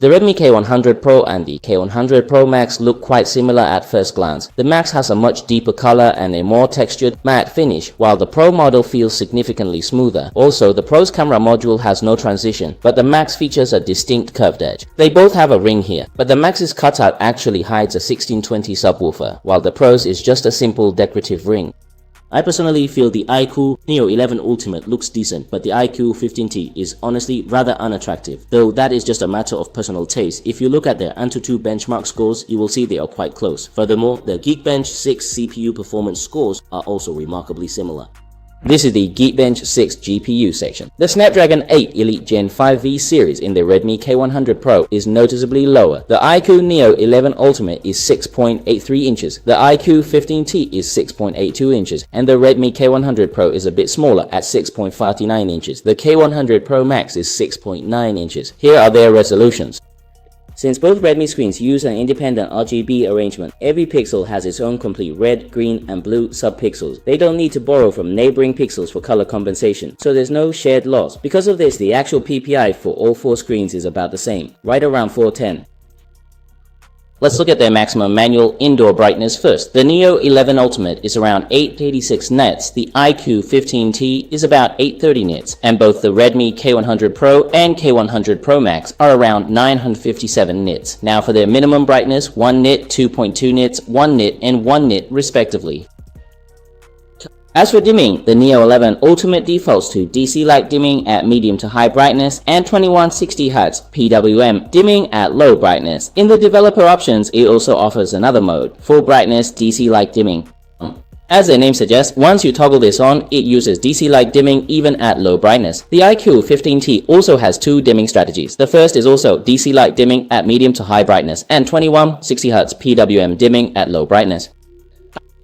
The Redmi K100 Pro and the K100 Pro Max look quite similar at first glance. The Max has a much deeper color and a more textured matte finish, while the Pro model feels significantly smoother. Also, the Pro's camera module has no transition, but the Max features a distinct curved edge. They both have a ring here, but the Max's cutout actually hides a 1620 subwoofer, while the Pro's is just a simple decorative ring. I personally feel the IQOO Neo 11 Ultimate looks decent, but the IQOO 15T is honestly rather unattractive, though that is just a matter of personal taste. If you look at their AnTuTu benchmark scores, you will see they are quite close. Furthermore, the Geekbench 6 CPU performance scores are also remarkably similar. This is the Geekbench 6 GPU section. The Snapdragon 8 Elite Gen 5V series in the Redmi K100 Pro is noticeably lower. The IQOO Neo 11 Ultimate is 6.83 inches, the IQOO 15T is 6.82 inches, and the Redmi K100 Pro is a bit smaller at 6.59 inches. The K100 Pro Max is 6.9 inches. Here are their resolutions. Since both Redmi screens use an independent RGB arrangement, every pixel has its own complete red, green, and blue subpixels. They don't need to borrow from neighboring pixels for color compensation, so there's no shared loss. Because of this, the actual PPI for all four screens is about the same, right around 410. Let's look at their maximum manual indoor brightness first. The Neo 11 Ultimate is around 886 nits, the IQOO 15T is about 830 nits, and both the Redmi K100 Pro and K100 Pro Max are around 957 nits. Now for their minimum brightness, 1 nit, 2.2 nits, 1 nit, and 1 nit respectively. As for dimming, the Neo 11 Ultimate defaults to DC light dimming at medium to high brightness and 2160Hz PWM dimming at low brightness. In the developer options, it also offers another mode, full brightness DC light dimming. As the name suggests, once you toggle this on, it uses DC light dimming even at low brightness. The IQOO 15T also has two dimming strategies. The first is also DC light dimming at medium to high brightness and 2160Hz PWM dimming at low brightness.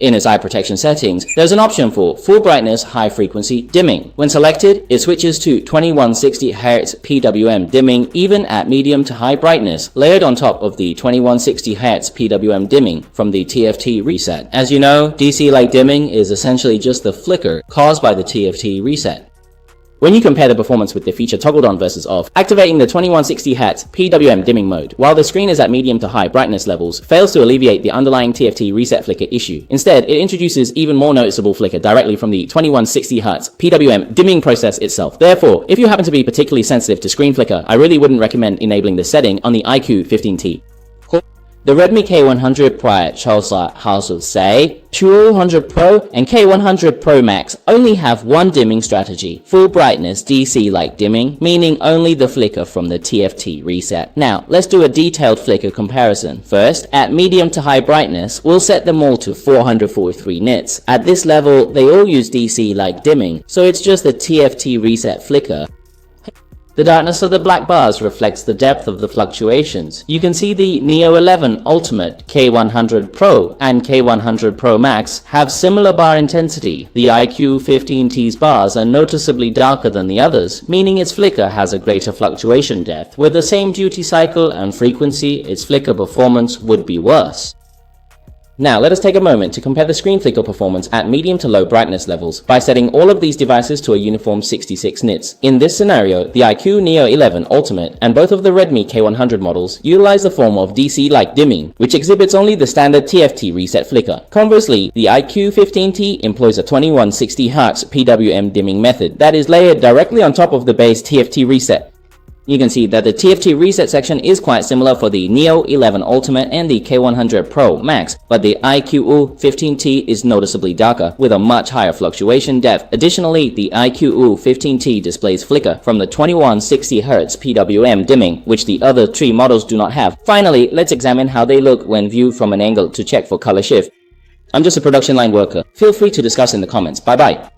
In its eye protection settings, there's an option for full brightness high frequency dimming. When selected, it switches to 2160Hz PWM dimming even at medium to high brightness, layered on top of the 2160Hz PWM dimming from the TFT reset. As you know, DC light dimming is essentially just the flicker caused by the TFT reset. When you compare the performance with the feature toggled on versus off, activating the 2160Hz PWM dimming mode while the screen is at medium to high brightness levels fails to alleviate the underlying TFT reset flicker issue. Instead, it introduces even more noticeable flicker directly from the 2160Hz PWM dimming process itself. Therefore, if you happen to be particularly sensitive to screen flicker, I really wouldn't recommend enabling this setting on the IQOO 15T. The Redmi K100 Pro also say, K100 Pro and K100 Pro Max only have one dimming strategy, full brightness DC light dimming, meaning only the flicker from the TFT reset. Now, let's do a detailed flicker comparison. First, at medium to high brightness, we'll set them all to 443 nits. At this level, they all use DC light dimming, so it's just the TFT reset flicker. The darkness of the black bars reflects the depth of the fluctuations. You can see the Neo 11 Ultimate, K100 Pro, and K100 Pro Max have similar bar intensity. The IQOO 15T's bars are noticeably darker than the others, meaning its flicker has a greater fluctuation depth. With the same duty cycle and frequency, its flicker performance would be worse. Now let us take a moment to compare the screen flicker performance at medium to low brightness levels by setting all of these devices to a uniform 66 nits. In this scenario, the IQOO Neo 11 Ultimate and both of the Redmi K100 models utilize the form of DC light dimming, which exhibits only the standard TFT reset flicker. Conversely, the IQOO 15T employs a 2160Hz PWM dimming method that is layered directly on top of the base TFT reset. You can see that the TFT reset section is quite similar for the Neo 11 Ultimate and the K100 Pro Max, but the IQOO 15T is noticeably darker with a much higher fluctuation depth. Additionally, the IQOO 15T displays flicker from the 2160Hz PWM dimming, which the other three models do not have. Finally, let's examine how they look when viewed from an angle to check for color shift. I'm just a production line worker. Feel free to discuss in the comments. Bye bye.